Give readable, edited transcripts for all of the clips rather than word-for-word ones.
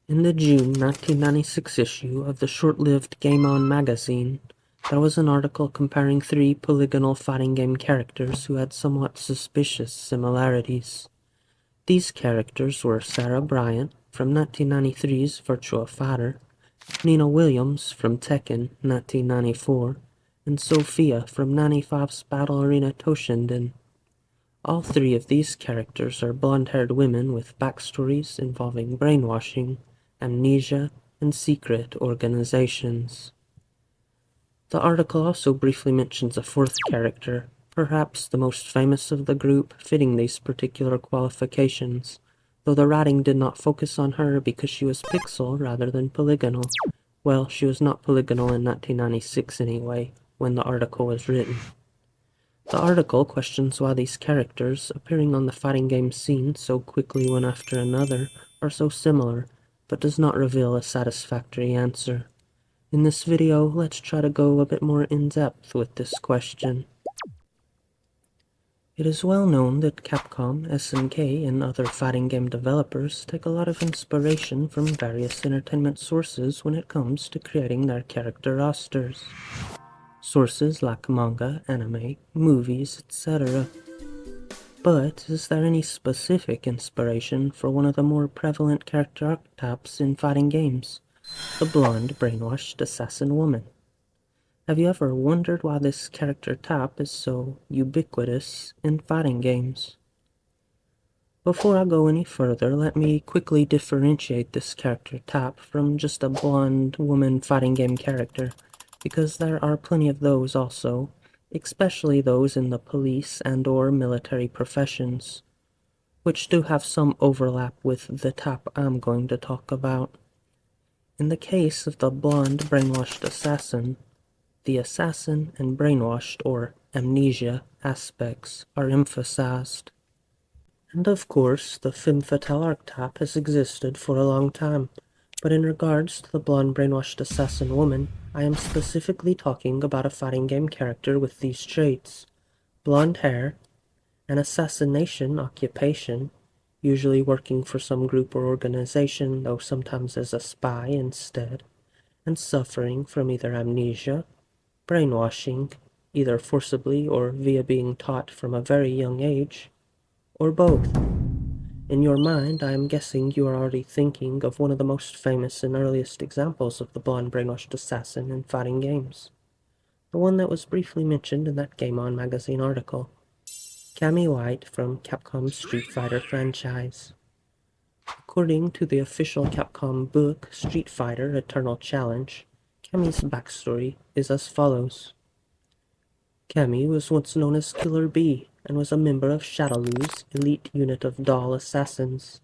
In the June 1996 issue of the short-lived Game On magazine, there was an article comparing three polygonal fighting game characters who had somewhat suspicious similarities. These characters were Sarah Bryant from 1993's Virtua Fighter, Nina Williams from Tekken 1994, and Sophia from 95's Battle Arena Toshinden. All three of these characters are blonde-haired women with backstories involving brainwashing, amnesia, and secret organizations. The article also briefly mentions a fourth character, perhaps the most famous of the group, fitting these particular qualifications, though the writing did not focus on her because she was pixel rather than polygonal. Well, she was not polygonal in 1996 anyway, when the article was written. The article questions why these characters, appearing on the fighting game scene so quickly one after another, are so similar, but does not reveal a satisfactory answer. In this video, let's try to go a bit more in-depth with this question. It is well known that Capcom, SNK, and other fighting game developers take a lot of inspiration from various entertainment sources when it comes to creating their character rosters. Sources like manga, anime, movies, etc. But is there any specific inspiration for one of the more prevalent character archetypes in fighting games? The blonde, brainwashed assassin woman. Have you ever wondered why this character type is so ubiquitous in fighting games? Before I go any further, let me quickly differentiate this character type from just a blonde woman fighting game character, because there are plenty of those also, especially those in the police and/or military professions, which do have some overlap with the type I'm going to talk about. In the case of the blonde brainwashed assassin, the assassin and brainwashed or amnesia aspects are emphasized. And of course, the femme fatale archetype has existed for a long time, but in regards to the blonde brainwashed assassin woman, I am specifically talking about a fighting game character with these traits: blonde hair, an assassination occupation, usually working for some group or organization, though sometimes as a spy instead, and suffering from either amnesia, brainwashing, either forcibly or via being taught from a very young age, or both. In your mind, I am guessing you are already thinking of one of the most famous and earliest examples of the blonde brainwashed assassin in fighting games. The one that was briefly mentioned in that Game On magazine article. Cammy White from Capcom's Street Fighter franchise. According to the official Capcom book, Street Fighter Eternal Challenge, Cammy's backstory is as follows. Cammy was once known as Killer Bee and was a member of Shadowloo's elite unit of doll assassins.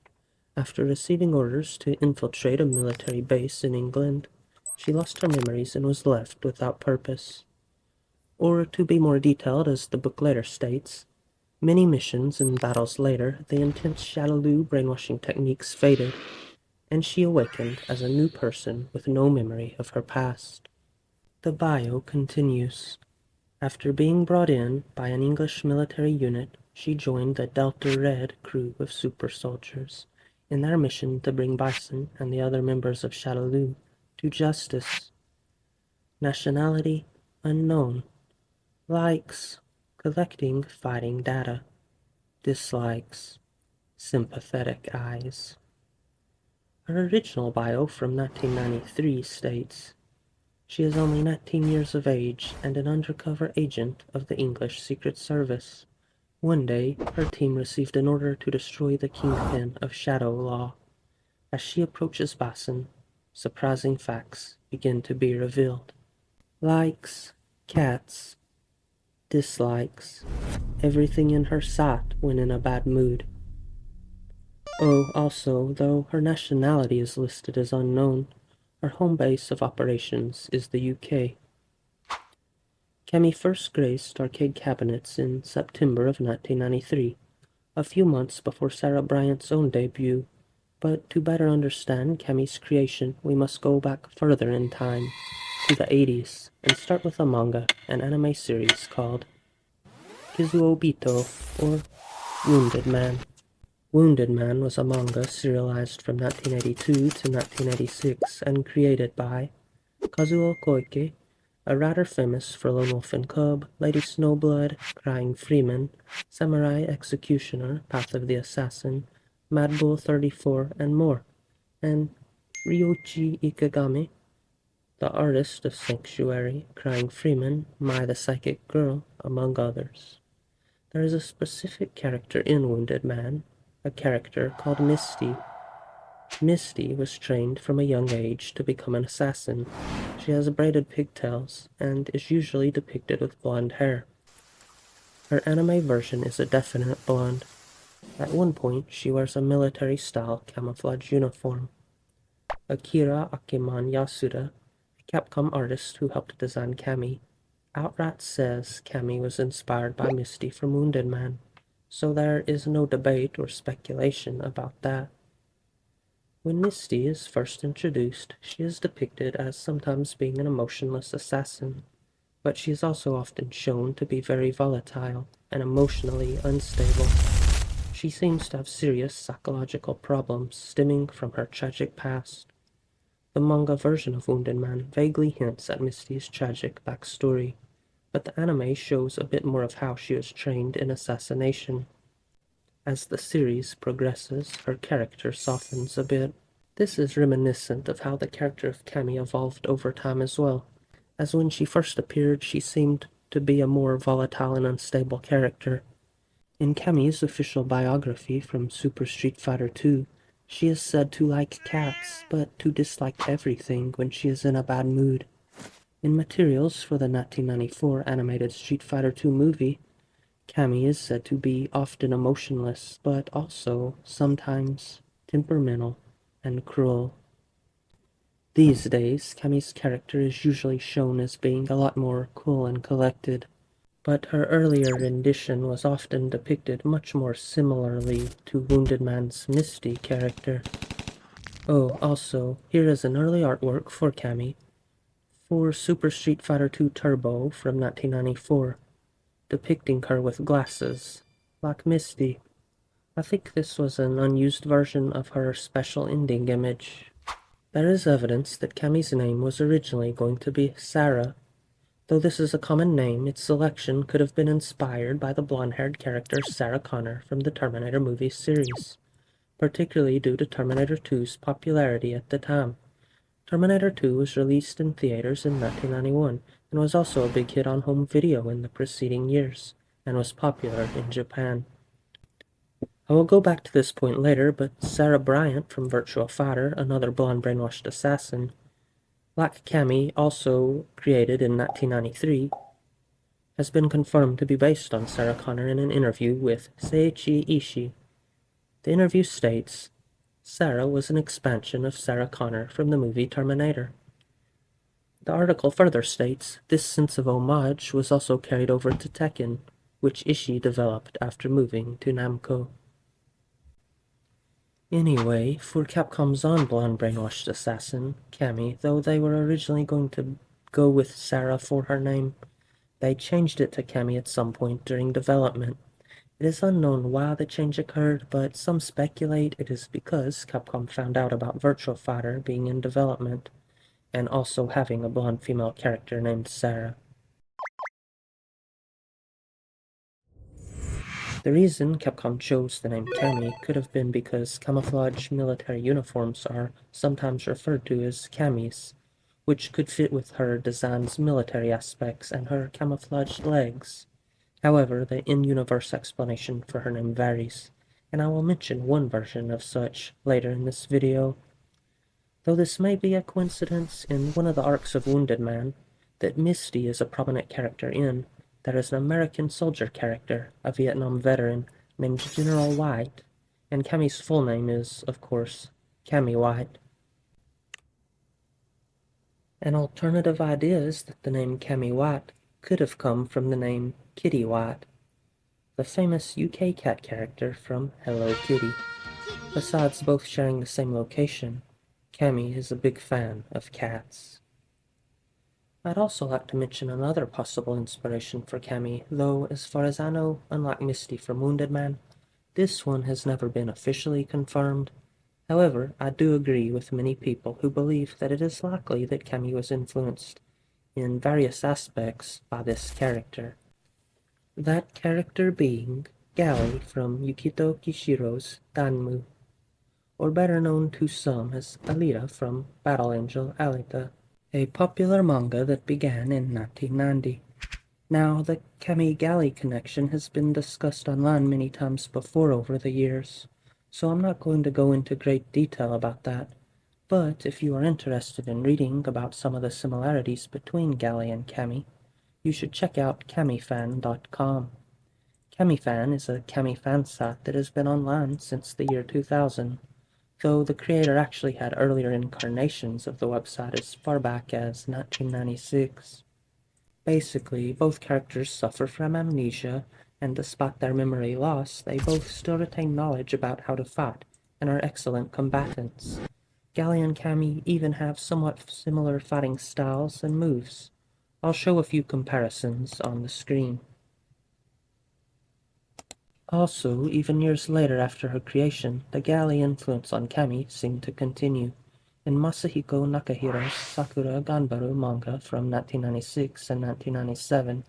After receiving orders to infiltrate a military base in England, she lost her memories and was left without purpose. Or, to be more detailed, as the book later states, many missions and battles later, the intense Shadowloo brainwashing techniques faded, and she awakened as a new person with no memory of her past. The bio continues. After being brought in by an English military unit, she joined the Delta Red crew of super soldiers in their mission to bring Bison and the other members of Shadowloo to justice. Nationality unknown. Likes collecting fighting data. Dislikes sympathetic eyes. Her original bio from 1993 states, she is only 19 years of age and an undercover agent of the English Secret Service. One day, her team received an order to destroy the kingpin of Shadow Law. As she approaches Bison, surprising facts begin to be revealed. Likes cats. Dislikes everything in her sight when in a bad mood. Oh, also, though her nationality is listed as unknown, her home base of operations is the UK. Cammy first graced arcade cabinets in September of 1993, a few months before Sarah Bryant's own debut, but to better understand Cammy's creation, we must go back further in time, to the 80s, and start with a manga and anime series called Kizuobito, or Wounded Man. Wounded Man was a manga serialized from 1982 to 1986 and created by Kazuo Koike, a writer famous for Lone Wolf and Cub, Lady Snowblood, Crying Freeman, Samurai Executioner, Path of the Assassin, Mad Bull 34, and more, and Ryuichi Ikegami, the artist of Sanctuary, Crying Freeman, Mai the Psychic Girl, among others. There is a specific character in Wounded Man, a character called Misty. Misty was trained from a young age to become an assassin. She has braided pigtails and is usually depicted with blonde hair. Her anime version is a definite blonde. At one point, she wears a military-style camouflage uniform. Akira Akiman Yasuda, a Capcom artist who helped design Cammy, outright says Cammy was inspired by Misty from Wounded Man, so there is no debate or speculation about that. When Misty is first introduced, she is depicted as sometimes being an emotionless assassin, but she is also often shown to be very volatile and emotionally unstable. She seems to have serious psychological problems stemming from her tragic past. The manga version of Wounded Man vaguely hints at Misty's tragic backstory, but the anime shows a bit more of how she was trained in assassination. As the series progresses, her character softens a bit. This is reminiscent of how the character of Cammy evolved over time as well, as when she first appeared she seemed to be a more volatile and unstable character. In Cammy's official biography from Super Street Fighter 2, she is said to like cats, but to dislike everything when she is in a bad mood. In materials for the 1994 animated Street Fighter 2 movie, Cammy is said to be often emotionless, but also, sometimes, temperamental and cruel. These days, Cammy's character is usually shown as being a lot more cool and collected, but her earlier rendition was often depicted much more similarly to Wounded Man's Misty character. Oh, also, here is an early artwork for Cammy for Super Street Fighter 2 Turbo from 1994. Depicting her with glasses, like Misty. I think this was an unused version of her special ending image. There is evidence that Cammy's name was originally going to be Sarah. Though this is a common name, its selection could have been inspired by the blonde-haired character Sarah Connor from the Terminator movie series, particularly due to Terminator 2's popularity at the time. Terminator 2 was released in theaters in 1991 and was also a big hit on home video in the preceding years, and was popular in Japan. I will go back to this point later, but Sarah Bryant from Virtua Fighter, another blonde brainwashed assassin, like Cammy, also created in 1993, has been confirmed to be based on Sarah Connor in an interview with Seiichi Ishii. The interview states, Sarah was an expansion of Sarah Connor from the movie Terminator. The article further states, this sense of homage was also carried over to Tekken, which Ishii developed after moving to Namco. Anyway, for Capcom's own blonde brainwashed assassin, Cammy, though they were originally going to go with Sarah for her name, they changed it to Cammy at some point during development. It is unknown why the change occurred, but some speculate it is because Capcom found out about Virtua Fighter being in development, and also having a blonde female character named Sarah. The reason Capcom chose the name Cammy could have been because camouflage military uniforms are sometimes referred to as camis, which could fit with her design's military aspects and her camouflaged legs. However, the in-universe explanation for her name varies, and I will mention one version of such later in this video. Though this may be a coincidence, in one of the arcs of Wounded Man, that Misty is a prominent character in, there is an American soldier character, a Vietnam veteran, named General White, and Cammy's full name is, of course, Cammy White. An alternative idea is that the name Cammy White could have come from the name Kitty White, the famous UK cat character from Hello Kitty. Besides both sharing the same location, Cammy is a big fan of cats. I'd also like to mention another possible inspiration for Cammy, though as far as I know, unlike Misty from Wounded Man, This one has never been officially confirmed. However, I do agree with many people who believe that it is likely that Cammy was influenced in various aspects by this character. That character being Gali from Yukito Kishiro's Danmu, or better known to some as Alita from Battle Angel Alita, a popular manga that began in 1990. Now, the Kami-Gali connection has been discussed online many times before over the years, so I'm not going to go into great detail about that, but if you are interested in reading about some of the similarities between Gali and Kami, you should check out kamifan.com. Kamifan is a Kami fan site that has been online since the year 2000, though the creator actually had earlier incarnations of the website as far back as 1996. Basically, both characters suffer from amnesia, and despite their memory loss, they both still retain knowledge about how to fight and are excellent combatants. Gali and Cammy even have somewhat similar fighting styles and moves. I'll show a few comparisons on the screen. Also, even years later after her creation, the Gali influence on Cammy seemed to continue. In Masahiko Nakahiro's Sakura Ganbaru manga from 1996 and 1997,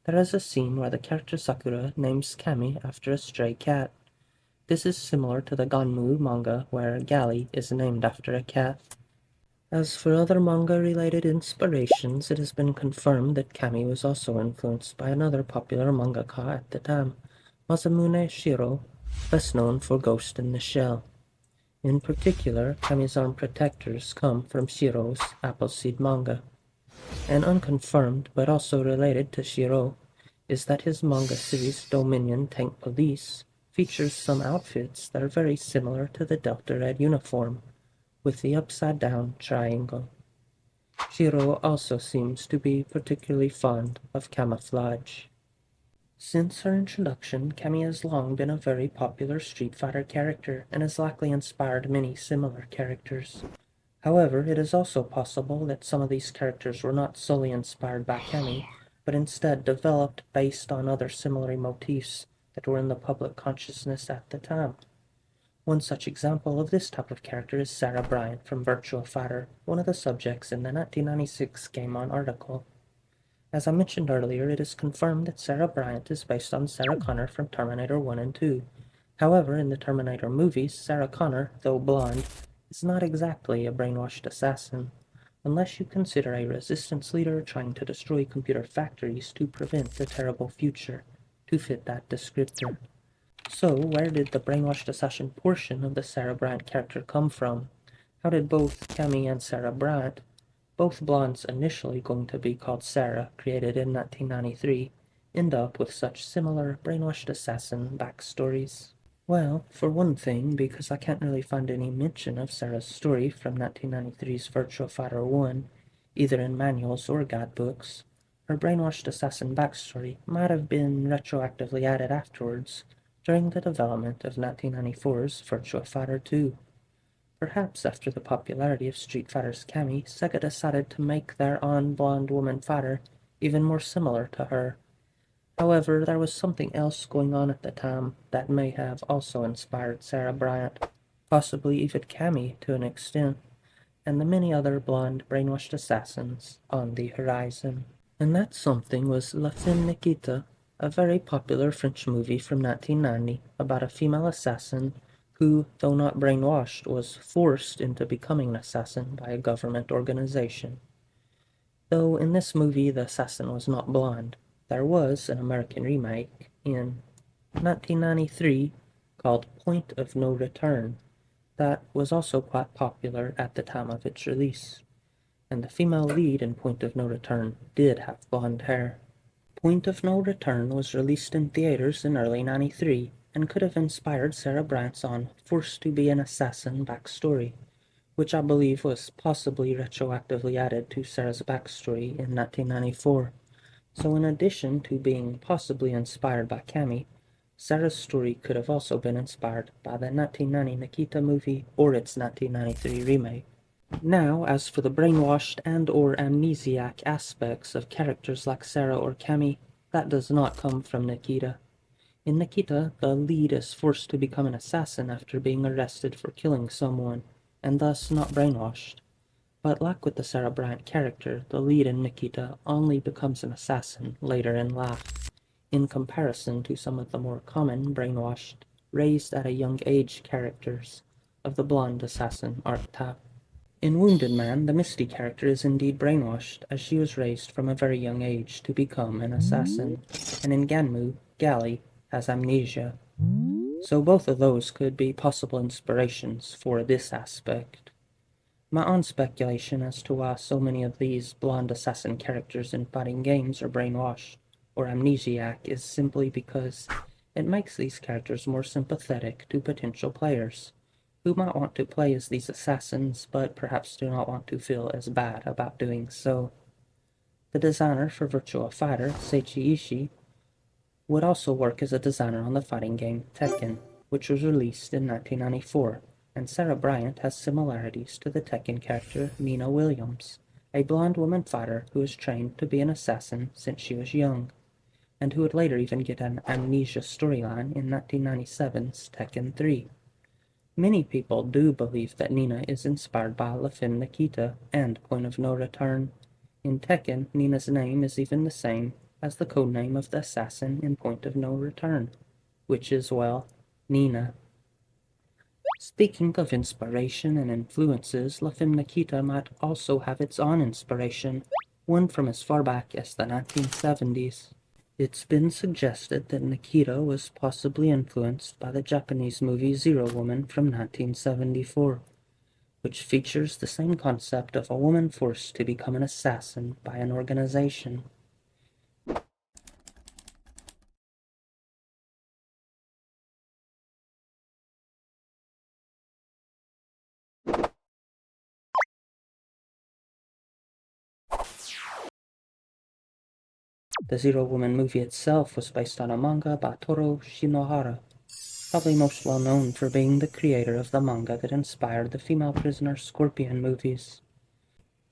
there is a scene where the character Sakura names Cammy after a stray cat. This is similar to the Ganmu manga where Gali is named after a cat. As for other manga-related inspirations, it has been confirmed that Cammy was also influenced by another popular mangaka at the time, Masamune Shiro, best known for Ghost in the Shell. In particular, Kami's arm protectors come from Shiro's Appleseed manga. And unconfirmed, but also related to Shiro, is that his manga series Dominion Tank Police features some outfits that are very similar to the Delta Red uniform, with the upside-down triangle. Shiro also seems to be particularly fond of camouflage. Since her introduction, Cammy has long been a very popular Street Fighter character and has likely inspired many similar characters. However, it is also possible that some of these characters were not solely inspired by Cammy, but instead developed based on other similar motifs that were in the public consciousness at the time. One such example of this type of character is Sarah Bryant from Virtua Fighter, one of the subjects in the 1996 Game On article. As I mentioned earlier, it is confirmed that Sarah Bryant is based on Sarah Connor from Terminator 1 and 2. However, in the Terminator movies, Sarah Connor, though blonde, is not exactly a brainwashed assassin, unless you consider a resistance leader trying to destroy computer factories to prevent a terrible future, to fit that descriptor. So, where did the brainwashed assassin portion of the Sarah Bryant character come from? How did both Cammy and Sarah Bryant, both blondes initially going to be called Sarah, created in 1993, end up with such similar brainwashed assassin backstories? Well, for one thing, because I can't really find any mention of Sarah's story from 1993's Virtua Fighter 1, either in manuals or guidebooks, her brainwashed assassin backstory might have been retroactively added afterwards, during the development of 1994's Virtua Fighter 2. Perhaps after the popularity of Street Fighter's Cammy, Sega decided to make their own blonde woman fighter even more similar to her. However, there was something else going on at the time that may have also inspired Sarah Bryant, possibly even Cammy to an extent, and the many other blonde brainwashed assassins on the horizon. And that something was La Femme Nikita, a very popular French movie from 1990 about a female assassin who, though not brainwashed, was forced into becoming an assassin by a government organization. Though in this movie the assassin was not blonde, there was an American remake in 1993 called Point of No Return that was also quite popular at the time of its release, and the female lead in Point of No Return did have blonde hair. Point of No Return was released in theaters in early 93 and could have inspired Sarah Bryant's on Forced to be an Assassin backstory, which I believe was possibly retroactively added to Sarah's backstory in 1994. So in addition to being possibly inspired by Cammy, Sarah's story could have also been inspired by the 1990 Nikita movie or its 1993 remake. Now, as for the brainwashed and or amnesiac aspects of characters like Sarah or Cammy, that does not come from Nikita. In Nikita, the lead is forced to become an assassin after being arrested for killing someone, and thus not brainwashed. But like with the Sarah Bryant character, the lead in Nikita only becomes an assassin later in life, in comparison to some of the more common brainwashed, raised at a young age characters of the blonde assassin archetype. In Wounded Man, the Misty character is indeed brainwashed, as she was raised from a very young age to become an assassin, and in Ganmu, Gally has amnesia. So both of those could be possible inspirations for this aspect. My own speculation as to why so many of these blonde assassin characters in fighting games are brainwashed or amnesiac is simply because it makes these characters more sympathetic to potential players, who might want to play as these assassins but perhaps do not want to feel as bad about doing so. The designer for Virtua Fighter, Seiichi Ishii, would also work as a designer on the fighting game Tekken, which was released in 1994, and Sarah Bryant has similarities to the Tekken character Nina Williams, a blonde woman fighter who was trained to be an assassin since she was young, and who would later even get an amnesia storyline in 1997's Tekken 3. Many people do believe that Nina is inspired by La Femme Nikita and Point of No Return. In Tekken, Nina's name is even the same as the codename of the assassin in Point of No Return, which is, well, Nina. Speaking of inspiration and influences, La Femme Nikita might also have its own inspiration, one from as far back as the 1970s. It's been suggested that Nikita was possibly influenced by the Japanese movie Zero Woman from 1974, which features the same concept of a woman forced to become an assassin by an organization. The Zero Woman movie itself was based on a manga by Toro Shinohara, probably most well known for being the creator of the manga that inspired the female prisoner Scorpion movies.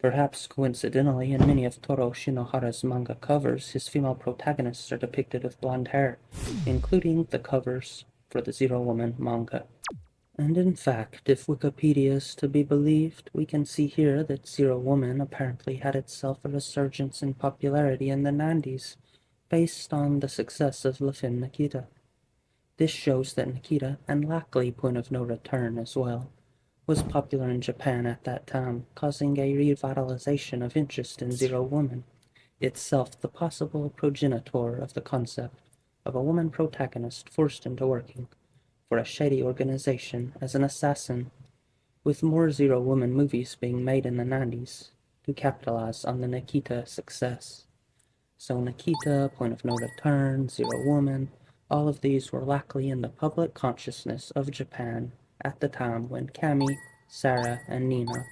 Perhaps coincidentally, in many of Toro Shinohara's manga covers, his female protagonists are depicted with blonde hair, including the covers for the Zero Woman manga. And in fact, if Wikipedia is to be believed, we can see here that Zero Woman apparently had itself a resurgence in popularity in the 90s, based on the success of La Femme Nikita. This shows that Nikita, and likely Point of No Return as well, was popular in Japan at that time, causing a revitalization of interest in Zero Woman, itself the possible progenitor of the concept of a woman protagonist forced into working for a shady organization as an assassin, with more Zero Woman movies being made in the 90s to capitalize on the Nikita success. So Nikita, Point of No Return, Zero Woman, all of these were likely in the public consciousness of Japan at the time when Cammy, Sarah, and Nina,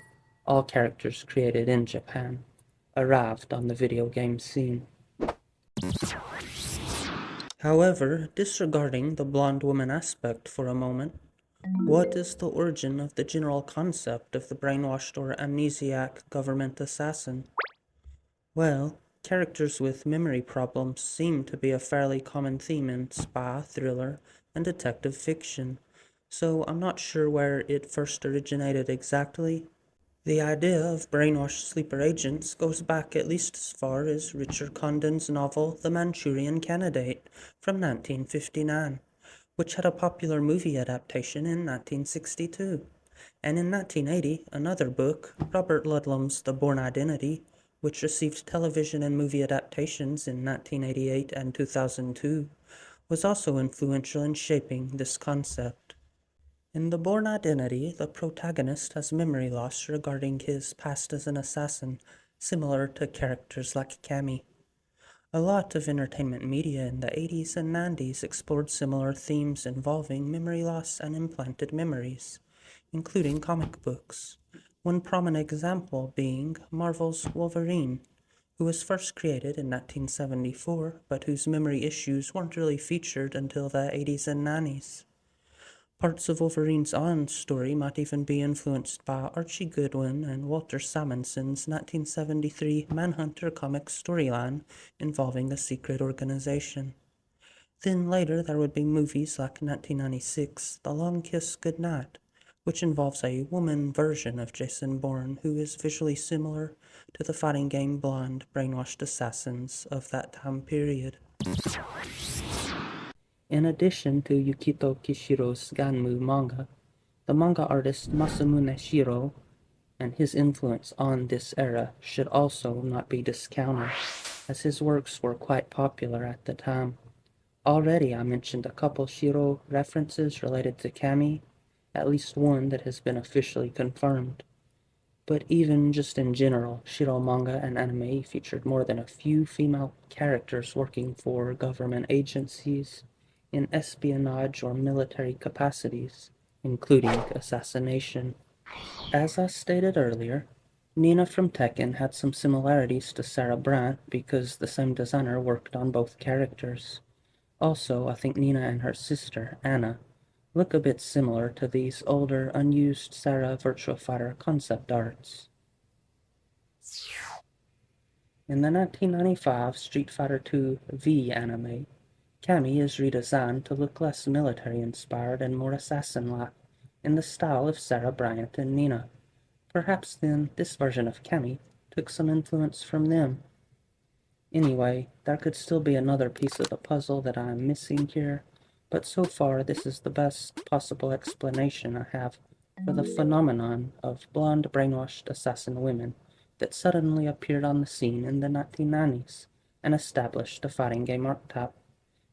all characters created in Japan, arrived on the video game scene. However, disregarding the blonde woman aspect for a moment, what is the origin of the general concept of the brainwashed or amnesiac government assassin? Well, characters with memory problems seem to be a fairly common theme in spy, thriller, and detective fiction, so I'm not sure where it first originated exactly. The idea of brainwashed sleeper agents goes back at least as far as Richard Condon's novel The Manchurian Candidate from 1959, which had a popular movie adaptation in 1962. And in 1980, another book, Robert Ludlum's The Bourne Identity, which received television and movie adaptations in 1988 and 2002, was also influential in shaping this concept. In The Bourne Identity, the protagonist has memory loss regarding his past as an assassin, similar to characters like Cammy. A lot of entertainment media in the 80s and 90s explored similar themes involving memory loss and implanted memories, including comic books. One prominent example being Marvel's Wolverine, who was first created in 1974, but whose memory issues weren't really featured until the 80s and 90s. Parts of Wolverine's own story might even be influenced by Archie Goodwin and Walter Simonson's 1973 Manhunter comic storyline involving a secret organization. Then later there would be movies like 1996's The Long Kiss Goodnight, which involves a woman version of Jason Bourne who is visually similar to the fighting game blonde, brainwashed assassins of that time period. In addition to Yukito Kishiro's Ganmu manga, the manga artist Masamune Shiro and his influence on this era should also not be discounted, as his works were quite popular at the time. Already I mentioned a couple Shiro references related to Cammy, at least one that has been officially confirmed. But even just in general, Shiro manga and anime featured more than a few female characters working for government agencies in espionage or military capacities, including assassination. As I stated earlier, Nina from Tekken had some similarities to Sarah Brandt because the same designer worked on both characters. Also, I think Nina and her sister, Anna, look a bit similar to these older, unused Sarah Virtua Fighter concept arts. In the 1995 Street Fighter II V anime, Cammy is redesigned to look less military-inspired and more assassin-like, in the style of Sarah Bryant and Nina. Perhaps then this version of Cammy took some influence from them. Anyway, there could still be another piece of the puzzle that I am missing here, but so far this is the best possible explanation I have for the phenomenon of blonde brainwashed assassin women that suddenly appeared on the scene in the 1990s and established a fighting game archetype,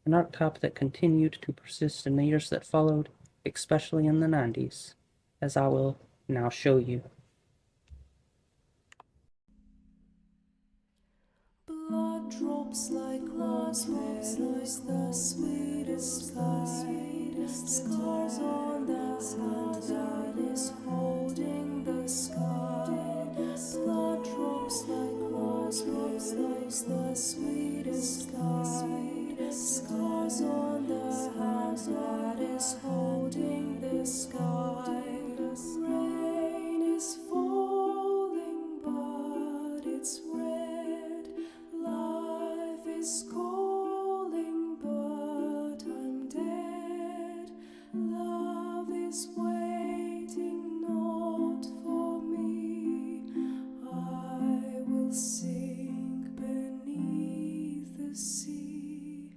an archetype that continued to persist in the years that followed, especially in the 90s, as I will now show you. Blood drops like rose petals, the sweetest kind. Scars on the hand that is holding the sky. Blood drops like rose petals, the sweetest kind. Scars on the hand that is holding the sky. Rain is falling, but it's red. Life is calling, but I'm dead. Love is waiting, not for me. I will sink beneath the sea.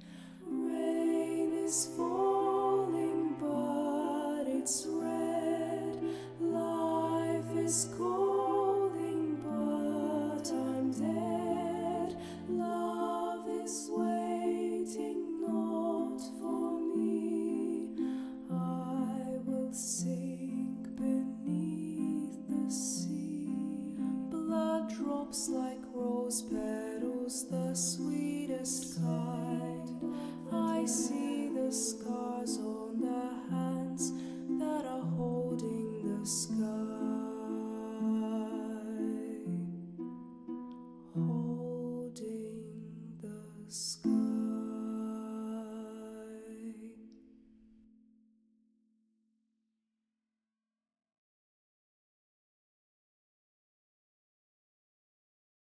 Rain is falling, but it's red. Life is calling, but I'm dead. Love is waiting, not for me. I will sink beneath the sea. Blood drops like rose petals, the sweetest kind. I see the scars